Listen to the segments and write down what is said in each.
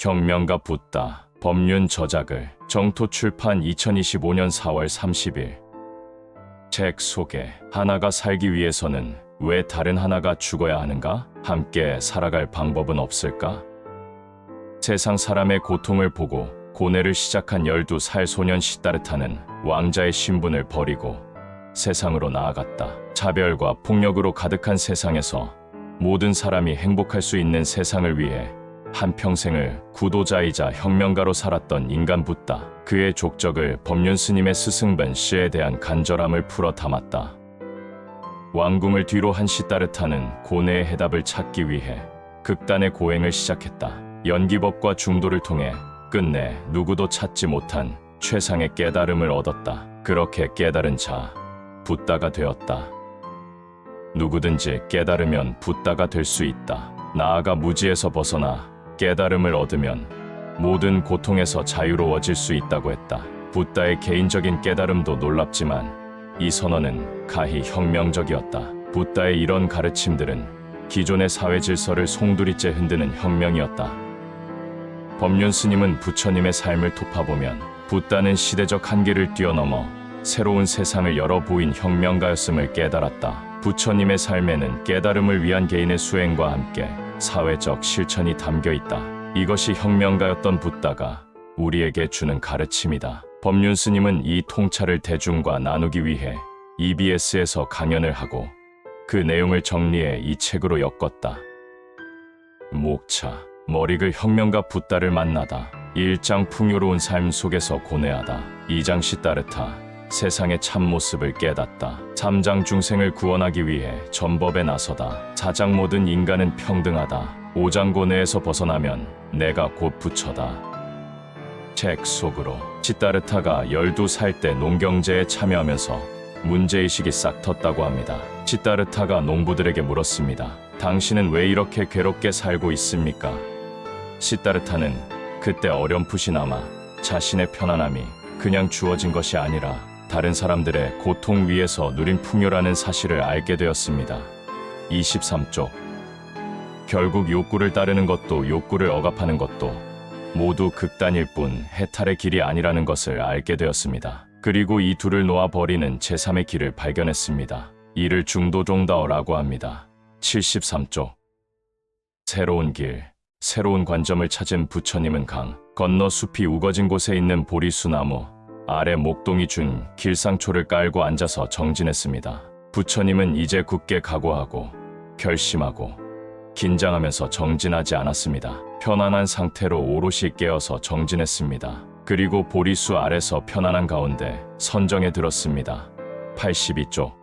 혁명가 붓다. 법륜 저작을 정토 출판 2025년 4월 30일. 책 소개. 하나가 살기 위해서는 왜 다른 하나가 죽어야 하는가? 함께 살아갈 방법은 없을까? 세상 사람의 고통을 보고 고뇌를 시작한 12살 소년 시다르타는 왕자의 신분을 버리고 세상으로 나아갔다. 차별과 폭력으로 가득한 세상에서 모든 사람이 행복할 수 있는 세상을 위해 한평생을 구도자이자 혁명가로 살았던 인간 붓다. 그의 족적을 법륜 스님의 스승ben 씨에 대한 간절함을 풀어 담았다. 왕궁을 뒤로 한 시다르타는 고뇌의 해답을 찾기 위해 극단의 고행을 시작했다. 연기법과 중도를 통해 끝내 누구도 찾지 못한 최상의 깨달음을 얻었다. 그렇게 깨달은 자, 붓다가 되었다. 누구든지 깨달으면 붓다가 될 수 있다. 나아가 무지에서 벗어나 깨달음을 얻으면 모든 고통에서 자유로워질 수 있다고 했다. 붓다의 개인적인 깨달음도 놀랍지만 이 선언은 가히 혁명적이었다. 붓다의 이런 가르침들은 기존의 사회 질서를 송두리째 흔드는 혁명이었다. 법륜 스님은 부처님의 삶을 돌아보면 붓다는 시대적 한계를 뛰어넘어 새로운 세상을 열어 보인 혁명가였음을 깨달았다. 부처님의 삶에는 깨달음을 위한 개인의 수행과 함께 사회적 실천이 담겨 있다. 이것이 혁명가였던 붓다가 우리에게 주는 가르침이다. 법륜 스님은 이 통찰을 대중과 나누기 위해 EBS에서 강연을 하고 그 내용을 정리해 이 책으로 엮었다. 목차. 머리글 혁명가 붓다를 만나다. 1장 풍요로운 삶 속에서 고뇌하다. 2장 시다르타. 세상의 참모습을 깨닫다. 3장 중생을 구원하기 위해 전법에 나서다. 4장 모든 인간은 평등하다. 5장 고뇌에서 벗어나면 내가 곧 부처다. 책 속으로. 시다르타가 12살 때 농경제에 참여하면서 문제의식이 싹 텄다고 합니다. 시다르타가 농부들에게 물었습니다. 당신은 왜 이렇게 괴롭게 살고 있습니까? 시다르타는 그때 어렴풋이나마 자신의 편안함이 그냥 주어진 것이 아니라 다른 사람들의 고통 위에서 누린 풍요라는 사실을 알게 되었습니다. 23쪽. 결국 욕구를 따르는 것도 욕구를 억압하는 것도 모두 극단일 뿐 해탈의 길이 아니라는 것을 알게 되었습니다. 그리고 이 둘을 놓아버리는 제3의 길을 발견했습니다. 이를 중도종다어라고 합니다. 73쪽. 새로운 길, 새로운 관점을 찾은 부처님은 강 건너 숲이 우거진 곳에 있는 보리수나무 아래 목동이 준 길상초를 깔고 앉아서 정진했습니다. 부처님은 이제 굳게 각오하고 결심하고 긴장하면서 정진하지 않았습니다. 편안한 상태로 오롯이 깨어서 정진했습니다. 그리고 보리수 아래서 편안한 가운데 선정에 들었습니다. 82쪽.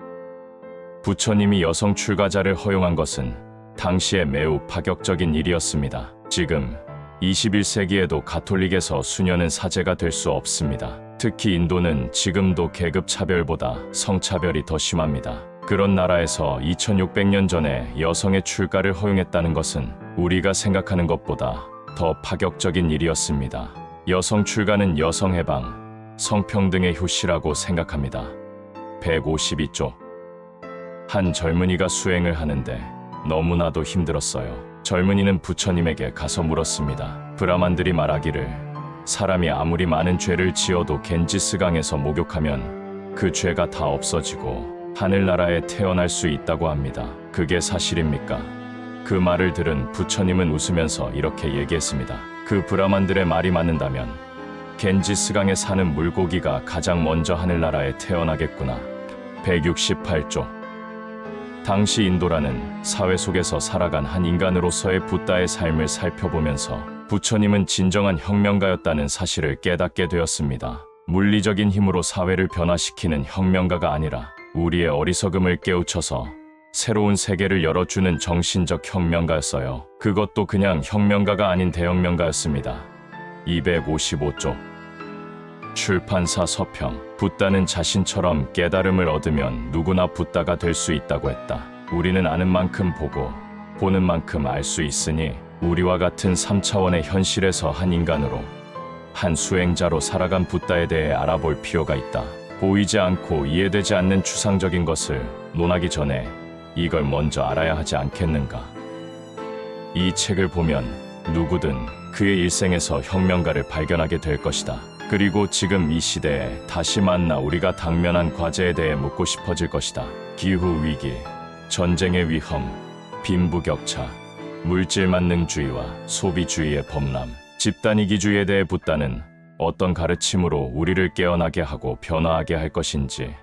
부처님이 여성 출가자를 허용한 것은 당시에 매우 파격적인 일이었습니다. 지금 21세기에도 가톨릭에서 수녀는 사제가 될 수 없습니다. 특히 인도는 지금도 계급 차별보다 성차별이 더 심합니다. 그런 나라에서 2600년 전에 여성의 출가를 허용했다는 것은 우리가 생각하는 것보다 더 파격적인 일이었습니다. 여성 출가는 여성 해방, 성평등의 효시라고 생각합니다. 152쪽. 한 젊은이가 수행을 하는데 너무나도 힘들었어요. 젊은이는 부처님에게 가서 물었습니다. 브라만들이 말하기를 사람이 아무리 많은 죄를 지어도 겐지스강에서 목욕하면 그 죄가 다 없어지고 하늘나라에 태어날 수 있다고 합니다. 그게 사실입니까? 그 말을 들은 부처님은 웃으면서 이렇게 얘기했습니다. 그 브라만들의 말이 맞는다면 겐지스강에 사는 물고기가 가장 먼저 하늘나라에 태어나겠구나. 168쪽. 당시 인도라는 사회 속에서 살아간 한 인간으로서의 붓다의 삶을 살펴보면서 부처님은 진정한 혁명가였다는 사실을 깨닫게 되었습니다. 물리적인 힘으로 사회를 변화시키는 혁명가가 아니라 우리의 어리석음을 깨우쳐서 새로운 세계를 열어주는 정신적 혁명가였어요. 그것도 그냥 혁명가가 아닌 대혁명가였습니다. 255쪽. 출판사 서평. 붓다는 자신처럼 깨달음을 얻으면 누구나 붓다가 될 수 있다고 했다. 우리는 아는 만큼 보고 보는 만큼 알 수 있으니 우리와 같은 3차원의 현실에서 한 인간으로 한 수행자로 살아간 붓다에 대해 알아볼 필요가 있다. 보이지 않고 이해되지 않는 추상적인 것을 논하기 전에 이걸 먼저 알아야 하지 않겠는가? 이 책을 보면 누구든 그의 일생에서 혁명가를 발견하게 될 것이다. 그리고 지금 이 시대에 다시 만나 우리가 당면한 과제에 대해 묻고 싶어질 것이다. 기후위기, 전쟁의 위험, 빈부격차, 물질 만능주의와 소비주의의 범람, 집단이기주의에 대해 붓다는 어떤 가르침으로 우리를 깨어나게 하고 변화하게 할 것인지